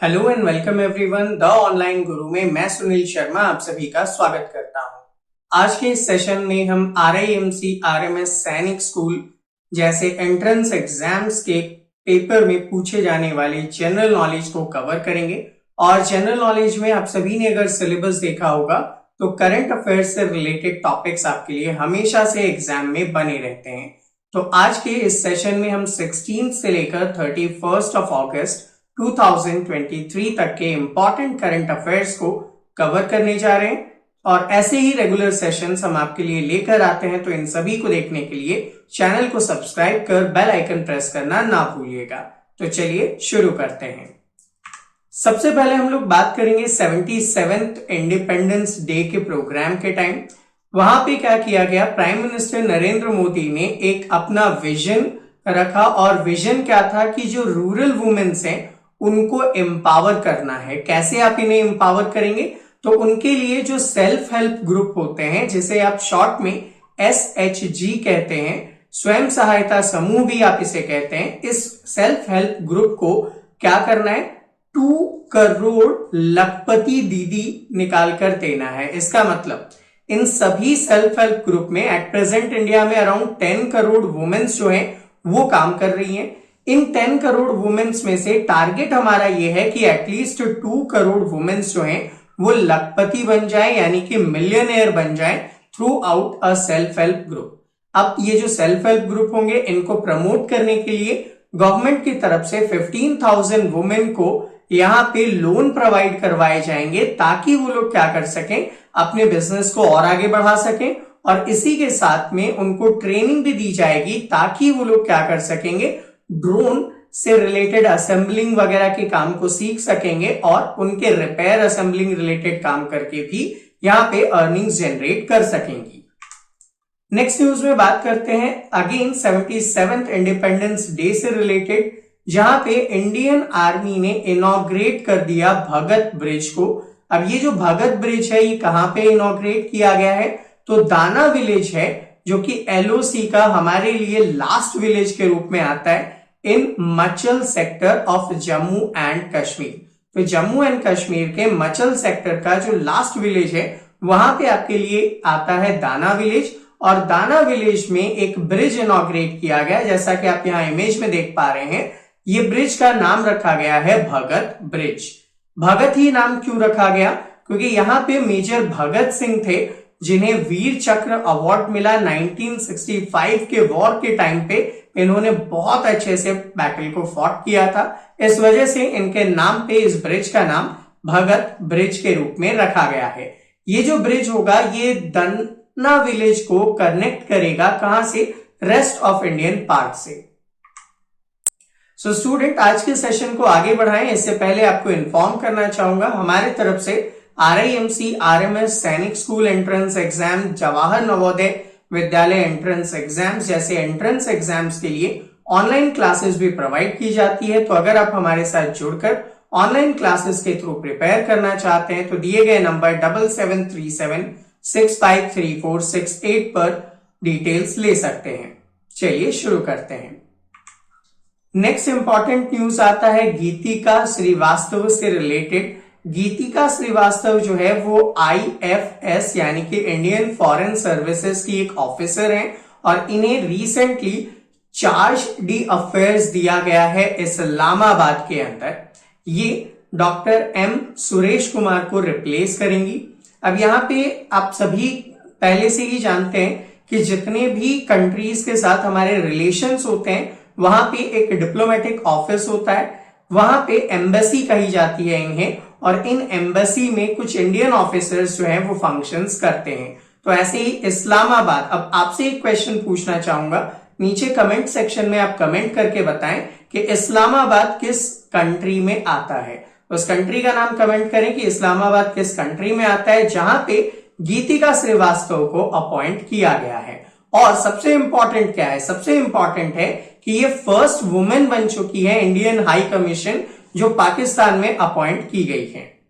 Hello and welcome everyone the online गुरु में मैं सुनील शर्मा आप सभी का स्वागत करता हूं। आज के इस सेशन में हम RIMC RMS सैनिक स्कूल जैसे एंट्रेंस एग्जाम्स के पेपर में पूछे जाने वाले जनरल नॉलेज को कवर करेंगे। और जनरल नॉलेज में आप सभी ने अगर सिलेबस देखा होगा तो करंट अफेयर्स से रिलेटेड टॉपिक्स आपके लिए हमेशा से एग्जाम में बने रहते हैं। तो आज के इस सेशन में हम 16 से लेकर 31 अगस्त 2023 तक के इंपॉर्टेंट करंट अफेयर्स को कवर करने जा रहे हैं और ऐसे ही रेगुलर सेशंस हम आपके लिए लेकर आते हैं। तो इन सभी को देखने के लिए चैनल को सब्सक्राइब कर बेल आइकन प्रेस करना ना भूलिएगा। तो चलिए शुरू करते हैं। सबसे पहले हम लोग बात करेंगे 77th इंडिपेंडेंस डे के प्रोग्राम के टाइम। वहां पे क्या किया गया, प्राइम मिनिस्टर नरेंद्र मोदी ने एक अपना विजन रखा और विजन क्या था कि जो रूरल वुमेन्स हैं उनको एम्पावर करना है। कैसे आप इन्हें एम्पावर करेंगे, तो उनके लिए जो सेल्फ हेल्प ग्रुप होते हैं जिसे आप शॉर्ट में SHG कहते हैं, स्वयं सहायता समूह भी आप इसे कहते हैं, इस सेल्फ हेल्प ग्रुप को क्या करना है, 2 करोड़ लखपति दीदी निकाल कर देना है। इसका मतलब इन सभी सेल्फ हेल्प ग्रुप में एट प्रेजेंट इंडिया में अराउंड 10 करोड़ वुमेन्स जो हैं वो काम कर रही हैं। इन 10 करोड़ वुमेन्स में से टारगेट हमारा ये है कि एटलीस्ट 2 करोड़ वुमेन्स जो हैं वो लखपति बन जाए, यानी कि मिलियनेयर बन जाए through out a self help group. अब ये जो सेल्फ हेल्प ग्रुप होंगे इनको प्रमोट करने के लिए गवर्नमेंट की तरफ से 15,000 वुमेन को यहाँ पे लोन प्रोवाइड करवाए जाएंगे ताकि वो लोग क्या कर सकें, अपने बिजनेस को और आगे बढ़ा सकें। और इसी के साथ में उनको ट्रेनिंग भी दी जाएगी ताकि वो लोग क्या कर सकेंगे, ड्रोन से रिलेटेड असेंबलिंग वगैरह के काम को सीख सकेंगे और उनके रिपेयर असेंबलिंग रिलेटेड काम करके भी यहाँ पे अर्निंग्स जनरेट कर सकेंगी। नेक्स्ट न्यूज में बात करते हैं अगेन 77th इंडिपेंडेंस डे से रिलेटेड, जहां पे इंडियन आर्मी ने इनॉग्रेट कर दिया भगत ब्रिज को। अब ये जो भगत ब्रिज है ये कहां पे इनॉग्रेट किया गया है, तो दाना विलेज है जो कि LOC का हमारे लिए लास्ट विलेज के रूप में आता है इन मचल sector of Jammu and Kashmir. तो जम्मू एंड कश्मीर के मचल सेक्टर का जो लास्ट विलेज है वहां पे आपके लिए आता है दाना विलेज। और दाना विलेज में एक ब्रिज इनॉग्रेट किया गया, जैसा कि आप यहाँ इमेज में देख पा रहे हैं। ये ब्रिज का नाम रखा गया है भगत ब्रिज। भगत ही नाम क्यों रखा गया, क्योंकि यहाँ पे मेजर भगत सिंह थे जिन्हें वीर चक्र अवार्ड मिला 1965 के वॉर के टाइम पे। इन्होंने बहुत अच्छे से बैटल को फॉट किया था, इस वजह से इनके नाम पे इस ब्रिज का नाम भगत ब्रिज के रूप में रखा गया है। ये जो ब्रिज होगा ये दन्ना विलेज को कनेक्ट करेगा कहां से, रेस्ट ऑफ इंडियन पार्ट से। सो स्टूडेंट, आज के सेशन को आगे बढ़ाएं इससे पहले आपको इन्फॉर्म करना चाहूंगा हमारे तरफ से RIMC RMS सैनिक school entrance exam, Jawahar Navodaya Vidyalaya entrance exams जैसे एंट्रेंस एग्जाम्स के लिए ऑनलाइन क्लासेस भी प्रोवाइड की जाती है। तो अगर आप हमारे साथ जुड़कर ऑनलाइन क्लासेस के थ्रू प्रिपेयर करना चाहते हैं तो दिए गए नंबर 7737653468 पर डिटेल्स ले सकते हैं। चलिए शुरू करते हैं। नेक्स्ट इंपॉर्टेंट न्यूज आता है गीतिका श्रीवास्तव से रिलेटेड। गीतिका श्रीवास्तव जो है वो IFS यानी कि इंडियन फॉरेन सर्विसेज की एक ऑफिसर हैं और इन्हें रिसेंटली चार्ज डी अफेयर्स दिया गया है इस्लामाबाद के अंदर। ये डॉक्टर M सुरेश कुमार को रिप्लेस करेंगी। अब यहाँ पे आप सभी पहले से ही जानते हैं कि जितने भी कंट्रीज के साथ हमारे रिलेशंस होते हैं वहां पे एक डिप्लोमेटिक ऑफिस होता है, वहां पे एम्बेसी कही जाती है इन्हें, और इन एम्बेसी में कुछ इंडियन ऑफिसर्स जो हैं वो फंक्शंस करते हैं। तो ऐसे ही इस्लामाबाद। अब आपसे एक क्वेश्चन पूछना चाहूंगा, नीचे कमेंट सेक्शन में आप कमेंट करके बताएं कि इस्लामाबाद किस कंट्री में आता है। उस कंट्री का नाम कमेंट करें कि इस्लामाबाद किस कंट्री में आता है जहां पे गीतिका श्रीवास्तव को अपॉइंट किया गया है। और सबसे इंपॉर्टेंट क्या है, सबसे इंपॉर्टेंट है कि ये फर्स्ट वुमेन बन चुकी है इंडियन हाई कमीशन जो पाकिस्तान में अपॉइंट की गई है।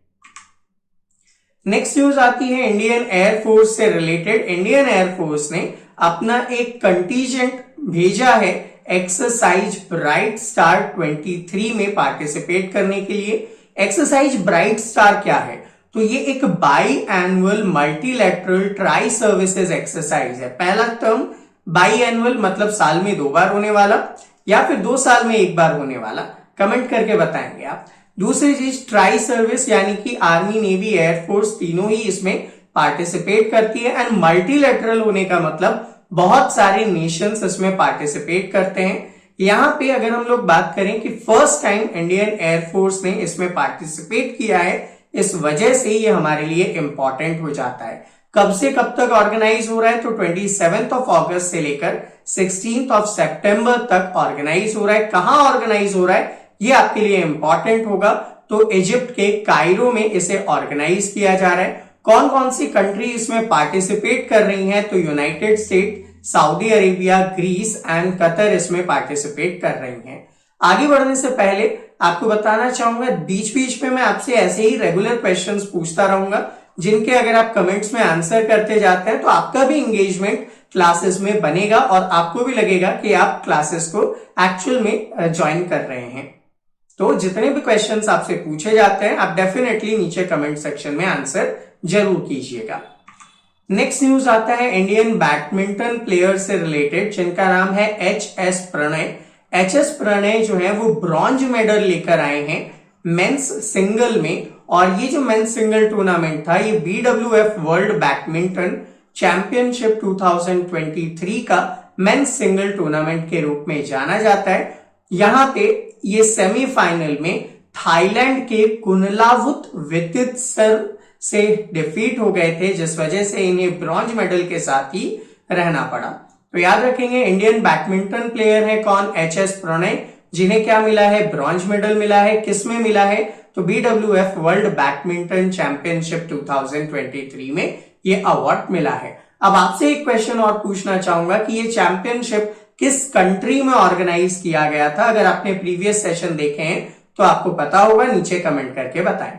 नेक्स्ट न्यूज आती है इंडियन एयरफोर्स से रिलेटेड। इंडियन एयरफोर्स ने अपना एक कंटीजेंट भेजा है एक्सरसाइज ब्राइट स्टार 23 में पार्टिसिपेट करने के लिए। एक्सरसाइज ब्राइट स्टार क्या है? तो ये एक by annual multilateral tri services exercise है। पहला टर्म बाई एनुअल मतलब साल में 2 बार होने वाला या फिर 2 साल में 1 बार होने वाला, कमेंट करके बताएंगे आप। दूसरी चीज ट्राई सर्विस यानी कि आर्मी, नेवी, एयरफोर्स तीनों ही इसमें पार्टिसिपेट करती है। एंड मल्टीलैटरल होने का मतलब बहुत सारे नेशंस इसमें पार्टिसिपेट करते हैं। यहां पे अगर हम लोग बात करें कि फर्स्ट टाइम इंडियन एयरफोर्स ने इसमें पार्टिसिपेट किया है, इस वजह से ये हमारे लिए इंपॉर्टेंट हो जाता है। कब से कब तक ऑर्गेनाइज हो रहा है? तो 27 अगस्त से लेकर 16 सितंबर तक ऑर्गेनाइज हो रहा है। कहां ऑर्गेनाइज हो रहा है ये आपके लिए इंपॉर्टेंट होगा। तो इजिप्ट के कायरो में इसे ऑर्गेनाइज किया जा रहा है। कौन कौन सी कंट्री इसमें पार्टिसिपेट कर रही हैं? तो United State, Saudi Arabia, Greece and Qatar इसमें पार्टिसिपेट कर रही हैं। आगे बढ़ने से पहले आपको बताना चाहूंगा, बीच बीच में मैं आपसे ऐसे ही रेगुलर क्वेश्चंस पूछता रहूंगा, जिनके अगर आप कमेंट्स में आंसर करते जाते हैं तो आपका भी एंगेजमेंट क्लासेस में बनेगा और आपको भी लगेगा कि आप क्लासेस को एक्चुअल में ज्वाइन कर रहे हैं। तो जितने भी क्वेश्चंस आपसे पूछे जाते हैं आप डेफिनेटली नीचे कमेंट सेक्शन में आंसर जरूर कीजिएगा। नेक्स्ट न्यूज आता है इंडियन बैडमिंटन प्लेयर से रिलेटेड, जिनका नाम है एच.एस. प्रणय। एच.एस. प्रणय जो है वो ब्रॉन्ज मेडल लेकर आए हैं मेंस सिंगल में। और ये जो मेंस सिंगल टूर्नामेंट था ये BWF वर्ल्ड बैडमिंटन चैंपियनशिप 2023 का मेंस सिंगल टूर्नामेंट के रूप में जाना जाता है। यहां पे ये सेमीफाइनल में थाईलैंड के कुनलावुत वितित्सर से डिफीट हो गए थे, जिस वजह से इन्हें ब्रॉन्ज मेडल के साथ ही रहना पड़ा। तो याद रखेंगे इंडियन बैडमिंटन प्लेयर है कौन? एच.एस. प्रणय, जिन्हें क्या मिला है? ब्रॉन्ज मेडल मिला है। किसमें मिला है? तो BWF वर्ल्ड बैडमिंटन चैंपियनशिप 2023 में ये अवार्ड मिला है। अब आपसे एक क्वेश्चन और पूछना चाहूंगा कि ये चैंपियनशिप किस कंट्री में ऑर्गेनाइज किया गया था? अगर आपने प्रीवियस सेशन देखे हैं तो आपको पता होगा, नीचे कमेंट करके बताएं।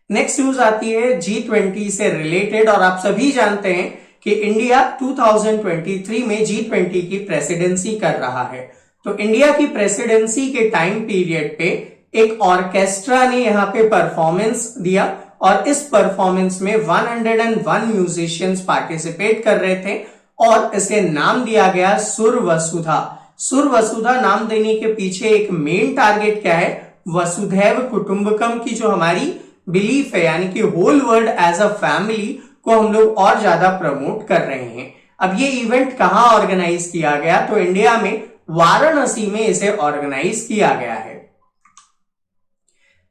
नेक्स्ट न्यूज आती है G20 से रिलेटेड, और आप सभी जानते हैं कि इंडिया 2023 में G20 की प्रेसिडेंसी कर रहा है। तो इंडिया की प्रेसिडेंसी के टाइम पीरियड पे एक ऑर्केस्ट्रा ने यहां पे परफॉर्मेंस दिया और इस परफॉर्मेंस में 101 म्यूजिशियंस पार्टिसिपेट कर रहे थे और इसे नाम दिया गया सुर वसुधा। सुर वसुधा नाम देने के पीछे एक मेन टारगेट क्या है? वसुधैव कुटुंबकम की जो हमारी बिलीफ है, यानी कि whole world as a family को हम लोग और ज्यादा प्रमोट कर रहे हैं। अब ये इवेंट कहां ऑर्गेनाइज किया गया? तो इंडिया में वाराणसी में इसे ऑर्गेनाइज किया गया है।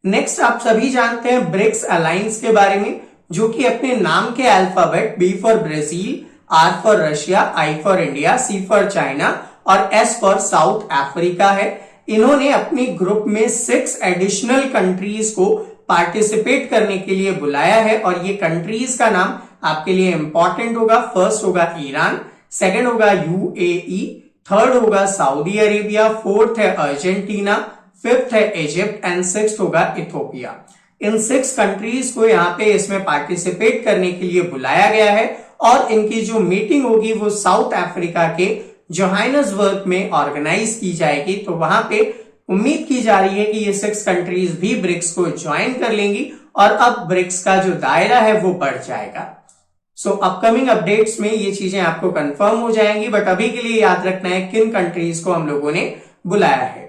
नेक्स्ट आप सभी जानते हैं ब्रिक्स अलायंस के बारे में, जो कि अपने नाम के alphabet B for Brazil, R for Russia, I for India, C for China और S फॉर साउथ अफ्रीका है। इन्होंने अपनी ग्रुप में 6 एडिशनल कंट्रीज को पार्टिसिपेट करने के लिए बुलाया है और ये कंट्रीज का नाम आपके लिए इंपॉर्टेंट होगा। फर्स्ट होगा ईरान, सेकंड होगा UAE, थर्ड होगा सऊदी अरेबिया, फोर्थ है अर्जेंटीना, फिफ्थ है इजिप्ट एंड सिक्स्थ होगा इथोपिया। इन 6 कंट्रीज को यहाँ पे इसमें पार्टिसिपेट करने के लिए बुलाया गया है और इनकी जो मीटिंग होगी वो साउथ अफ्रीका के जोहानिसबर्ग में ऑर्गेनाइज की जाएगी। तो वहां पे उम्मीद की जा रही है कि ये 6 कंट्रीज भी ब्रिक्स को ज्वाइन कर लेंगी और अब ब्रिक्स का जो दायरा है वो बढ़ जाएगा। सो अपकमिंग अपडेट्स में ये चीजें आपको कंफर्म हो जाएंगी, बट अभी के लिए याद रखना है किन कंट्रीज को हम लोगों ने बुलाया है।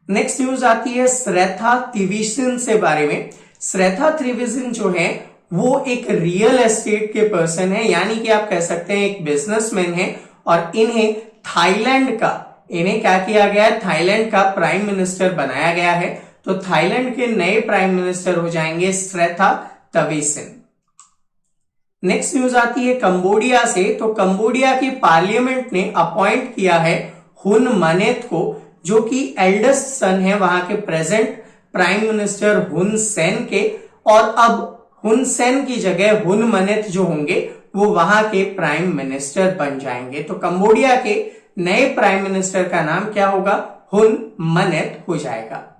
नेक्स्ट न्यूज आती है श्रेथा थ्रीविसन से बारे में। श्रेथा थ्रीविसन जो है वो एक रियल एस्टेट के पर्सन है, यानी कि आप कह सकते हैं एक बिजनेसमैन है और इन्हें क्या किया गया है? थाईलैंड का प्राइम मिनिस्टर बनाया गया है। तो थाईलैंड के नए प्राइम मिनिस्टर हो जाएंगे श्रेथा थ्रीविसन। नेक्स्ट न्यूज आती है कंबोडिया से। तो कंबोडिया की पार्लियामेंट ने अपॉइंट किया है हुन मनेत को, जो कि एल्डेस्ट सन है वहां के प्रेजेंट प्राइम मिनिस्टर हुन सेन के, और अब हुन सेन की जगह हुन मनेत जो होंगे वो वहां के प्राइम मिनिस्टर बन जाएंगे। तो कंबोडिया के नए प्राइम मिनिस्टर का नाम क्या होगा? हुन मनेत हो जाएगा।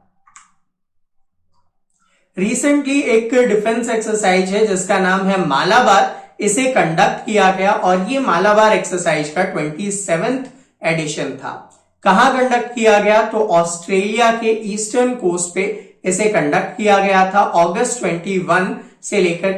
रिसेंटली एक डिफेंस एक्सरसाइज है जिसका नाम है मालाबार, इसे कंडक्ट किया गया और ये मालाबार एक्सरसाइज का 27th एडिशन था। कहां कंडक्ट किया गया? तो ऑस्ट्रेलिया के ईस्टर्न कोस्ट पे इसे कंडक्ट किया गया था अगस्त 21 से लेकर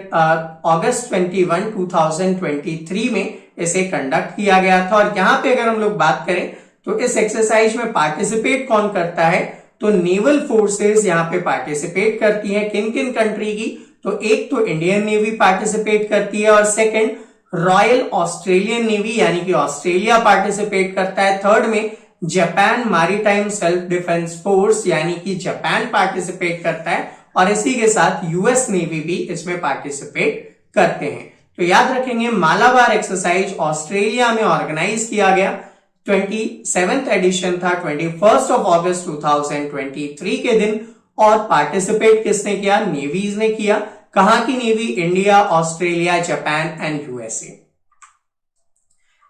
अगस्त 21 2023 में इसे कंडक्ट किया गया था। और यहां पे अगर हम लोग बात करें तो इस एक्सरसाइज में पार्टिसिपेट कौन करता है? तो नेवल फोर्सेस यहां पे पार्टिसिपेट करती है। किन किन कंट्री की? तो एक तो इंडियन नेवी पार्टिसिपेट करती है और सेकंड रॉयल ऑस्ट्रेलियन नेवी यानी कि ऑस्ट्रेलिया पार्टिसिपेट करता है। थर्ड में Japan maritime self defence force यानी कि जापान पार्टिसिपेट करता है और इसी के साथ यूएस नेवी भी इसमें पार्टिसिपेट करते हैं। तो याद रखेंगे मालाबार एक्सरसाइज ऑस्ट्रेलिया में ऑर्गेनाइज किया गया, 27th एडिशन था 21 अगस्त 2023 के दिन। और पार्टिसिपेट किसने किया? नेवीज ने किया। कहां की navy? India, Australia, Japan and USA.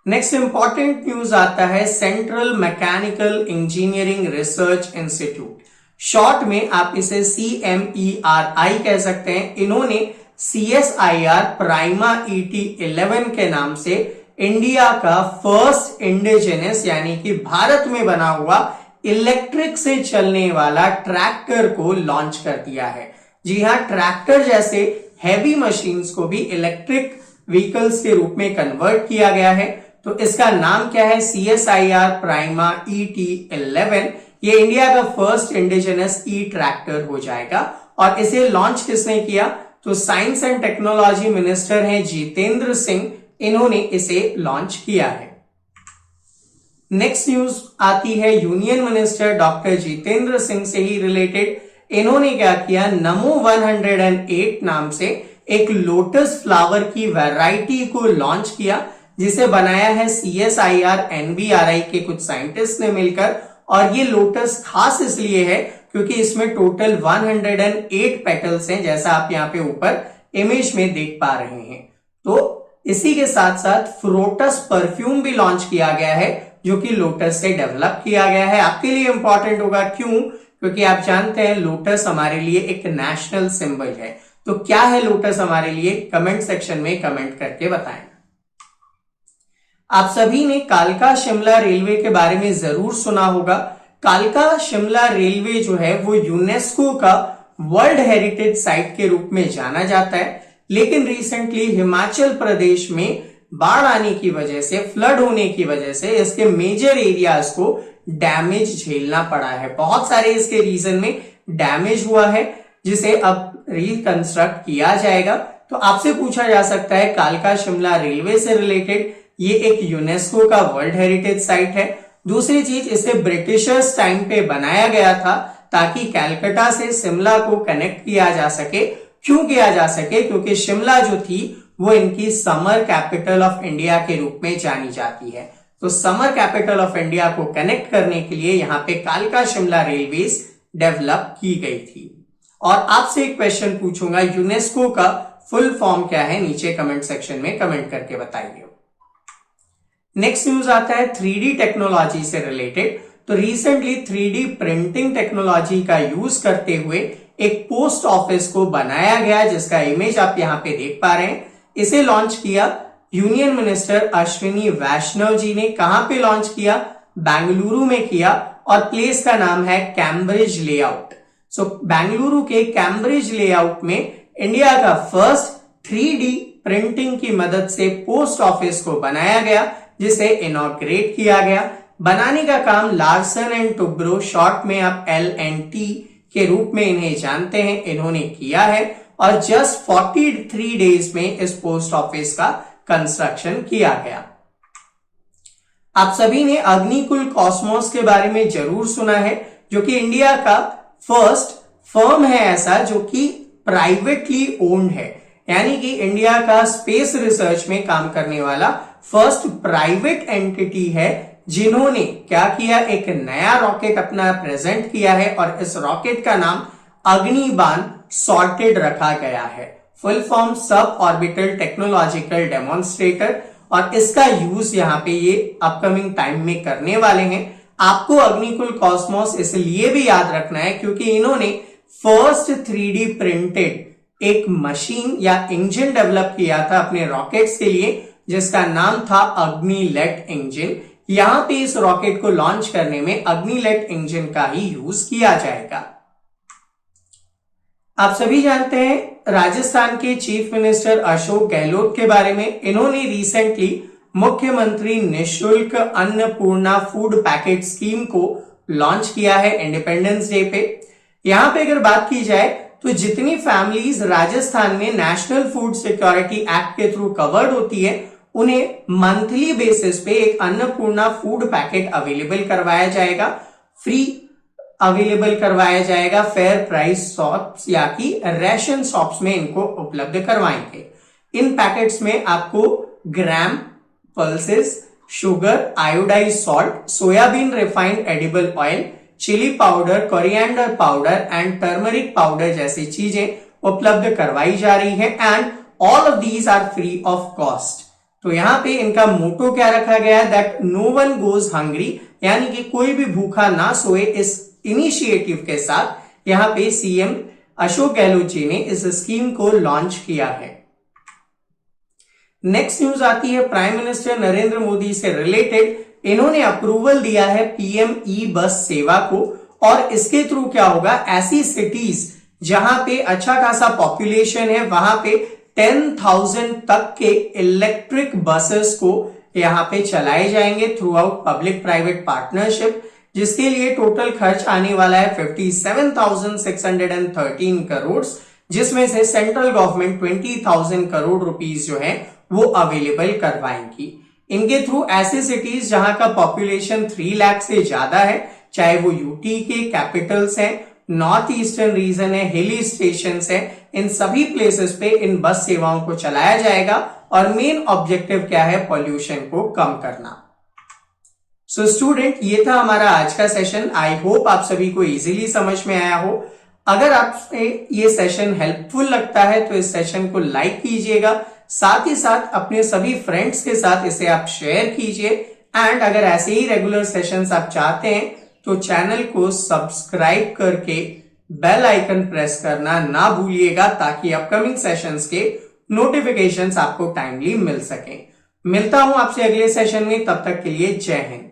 Next important news आता है central mechanical engineering research institute, short में आप इसे CMERI कह सकते हैं। इन्होंने CSIR प्राइमा ET11 के नाम से इंडिया का फर्स्ट इंडिजिनस यानी कि भारत में बना हुआ इलेक्ट्रिक से चलने वाला ट्रैक्टर को लॉन्च कर दिया है। जी हां, ट्रैक्टर जैसे हैवी मशीन्स को भी इलेक्ट्रिक व्हीकल्स के रूप में कन्वर्ट किया गया है। तो इसका नाम क्या है? CSIR prima ET11। ये इंडिया का फर्स्ट इंडिजिनस ई ट्रैक्टर हो जाएगा। और इसे लॉन्च किसने किया? तो साइंस एंड टेक्नोलॉजी मिनिस्टर हैं जितेंद्र सिंह, इन्होंने इसे लॉन्च किया है। नेक्स्ट न्यूज आती है union minister doctor Jitendra Singh से ही रिलेटेड। इन्होंने क्या किया? नमो 108 नाम से एक लोटस फ्लावर की वैरायटी को लॉन्च किया, जिसे बनाया है CSIR NBRI के कुछ साइंटिस्ट ने मिलकर। और ये लोटस खास इसलिए है क्योंकि इसमें टोटल 108 पेटल्स हैं, जैसा आप यहाँ पे ऊपर इमेज में देख पा रहे हैं। तो इसी के साथ साथ फ्रोटस परफ्यूम भी लॉन्च किया गया है, जो कि लोटस से डेवलप किया गया है। आपके लिए इंपॉर्टेंट होगा, क्यों? क्योंकि आप जानते हैं लोटस हमारे लिए एक नेशनल सिंबल है। तो क्या है लोटस हमारे लिए? कमेंट सेक्शन में कमेंट करके बताएं। आप सभी ने कालका शिमला रेलवे के बारे में जरूर सुना होगा। कालका शिमला रेलवे जो है वो यूनेस्को का वर्ल्ड हेरिटेज साइट के रूप में जाना जाता है, लेकिन रिसेंटली हिमाचल प्रदेश में बाढ़ आने की वजह से, फ्लड होने की वजह से इसके मेजर एरियाज को डैमेज झेलना पड़ा है। बहुत सारे इसके रीजन में डैमेज हुआ है, जिसे अब रिकंस्ट्रक्ट किया जाएगा। तो आपसे पूछा जा सकता है कालका शिमला रेलवे से रिलेटेड, ये एक यूनेस्को का वर्ल्ड हेरिटेज साइट है। दूसरी चीज, इसे ब्रिटिशर्स टाइम पे बनाया गया था ताकि कलकत्ता से शिमला को कनेक्ट किया जा सके। क्यों किया जा सके? क्योंकि शिमला जो थी वो इनकी समर कैपिटल ऑफ इंडिया के रूप में जानी जाती है। तो समर कैपिटल ऑफ इंडिया को कनेक्ट करने के लिए यहाँ पे कालका शिमला रेलवेज डेवलप की गई थी। और आपसे एक क्वेश्चन पूछूंगा, यूनेस्को का फुल फॉर्म क्या है? नीचे कमेंट सेक्शन में कमेंट करके बताइए। नेक्स्ट न्यूज आता है 3D टेक्नोलॉजी से रिलेटेड। तो रिसेंटली 3D प्रिंटिंग टेक्नोलॉजी का यूज करते हुए एक पोस्ट ऑफिस को बनाया गया, जिसका इमेज आप यहाँ पे देख पा रहे हैं। इसे लॉन्च किया यूनियन मिनिस्टर अश्विनी वैष्णव जी ने। कहां पे लॉन्च किया? बेंगलुरु में किया, और प्लेस का नाम है कैम्ब्रिज लेआउट। सो बेंगलुरु के कैम्ब्रिज लेआउट में इंडिया का फर्स्ट 3D प्रिंटिंग की मदद से पोस्ट ऑफिस को बनाया गया, जिसे इनॉग्रेट किया गया। बनाने का काम लार्सन एंड टुब्रो, शॉर्ट में आप LNT के रूप में इन्हें जानते हैं, इन्होंने किया है। और जस्ट 43 डेज में इस पोस्ट ऑफिस का कंस्ट्रक्शन किया गया। आप सभी ने अग्निकुल कॉस्मोस के बारे में जरूर सुना है, जो कि इंडिया का फर्स्ट फर्म है ऐसा जो कि प्राइवेटली ओन्ड है, यानी कि इंडिया का स्पेस रिसर्च में काम करने वाला फर्स्ट प्राइवेट एंटिटी है, जिन्होंने क्या किया? एक नया रॉकेट अपना प्रेजेंट किया है, और इस रॉकेट का नाम अग्निबाण सॉर्टेड रखा गया है। Full form sub orbital technological demonstrator, और इसका यूज यहाँ पे ये अपकमिंग टाइम में करने वाले हैं। आपको अग्निकुल कॉस्मोस इसलिए भी याद रखना है क्योंकि इन्होंने फर्स्ट 3D प्रिंटेड एक मशीन या इंजन डेवलप किया था अपने रॉकेट्स के लिए, जिसका नाम था अग्निलेट इंजन। यहां पे इस रॉकेट को लॉन्च करने में अग्निलेट इंजन का ही यूज किया जाएगा। आप सभी जानते हैं राजस्थान के चीफ मिनिस्टर अशोक गहलोत के बारे में। इन्होंने रिसेंटली मुख्यमंत्री निशुल्क अन्नपूर्णा फूड पैकेट स्कीम को लॉन्च किया है इंडिपेंडेंस डे पे। यहां पे अगर बात की जाए तो जितनी फैमिलीज राजस्थान में नेशनल फूड सिक्योरिटी एक्ट के थ्रू कवर्ड होती है, उन्हें मंथली बेसिस पे एक अन्नपूर्णा फूड पैकेट अवेलेबल करवाया जाएगा, फ्री अवेलेबल करवाया जाएगा फेयर प्राइस शॉप्स या कि रेशन शॉप्स में इनको उपलब्ध करवाएंगे। इन पैकेट्स में आपको gram, pulses, sugar, iodize salt, soybean refined edible oil, chilli powder, coriander powder and turmeric powder जैसी चीजें उपलब्ध करवाई जा रही है and all of these are free of cost. तो यहां पे इनका मोटो क्या रखा गया है, that no one goes hungry, यानी कि कोई भी भूखा ना सोए। इस इनिशिएटिव के साथ यहां पे सीएम अशोक गहलोत जी ने इस स्कीम को लॉन्च किया है। नेक्स्ट न्यूज आती है प्राइम मिनिस्टर नरेंद्र मोदी से रिलेटेड। इन्होंने अप्रूवल दिया है पीएम ई बस सेवा को, और इसके थ्रू क्या होगा, ऐसी सिटीज जहां पे अच्छा खासा पॉपुलेशन है वहां पे 10,000 तक के इलेक्ट्रिक बसेस को यहां पे चलाए जाएंगे through out public private partnership, जिसके लिए टोटल खर्च आने वाला है 57,613 करोड़, जिसमें से सेंट्रल गवर्नमेंट 20,000 करोड़ रुपीस जो है वो अवेलेबल करवाएंगी। इनके थ्रू ऐसे सिटीज जहां का पॉपुलेशन 3 लाख से ज्यादा है, चाहे वो यूटी के कैपिटल्स हैं, नॉर्थ ईस्टर्न रीजन है, हिली स्टेशन है, इन सभी प्लेसेस पे इन बस सेवाओं को चलाया जाएगा और मेन ऑब्जेक्टिव क्या है, पॉल्यूशन को कम करना। सो स्टूडेंट, ये था हमारा आज का सेशन। आई होप आप सभी को इजीली समझ में आया हो। अगर आपसे ये सेशन हेल्पफुल लगता है तो इस सेशन को लाइक कीजिएगा, साथ ही साथ अपने सभी फ्रेंड्स के साथ इसे आप शेयर कीजिए एंड अगर ऐसे ही रेगुलर सेशंस आप चाहते हैं तो चैनल को सब्सक्राइब करके बेल आइकन प्रेस करना ना भूलिएगा, ताकि अपकमिंग सेशंस के नोटिफिकेशंस आपको टाइमली मिल सके। मिलता हूं आपसे अगले सेशन में, तब तक के लिए जय हिंद।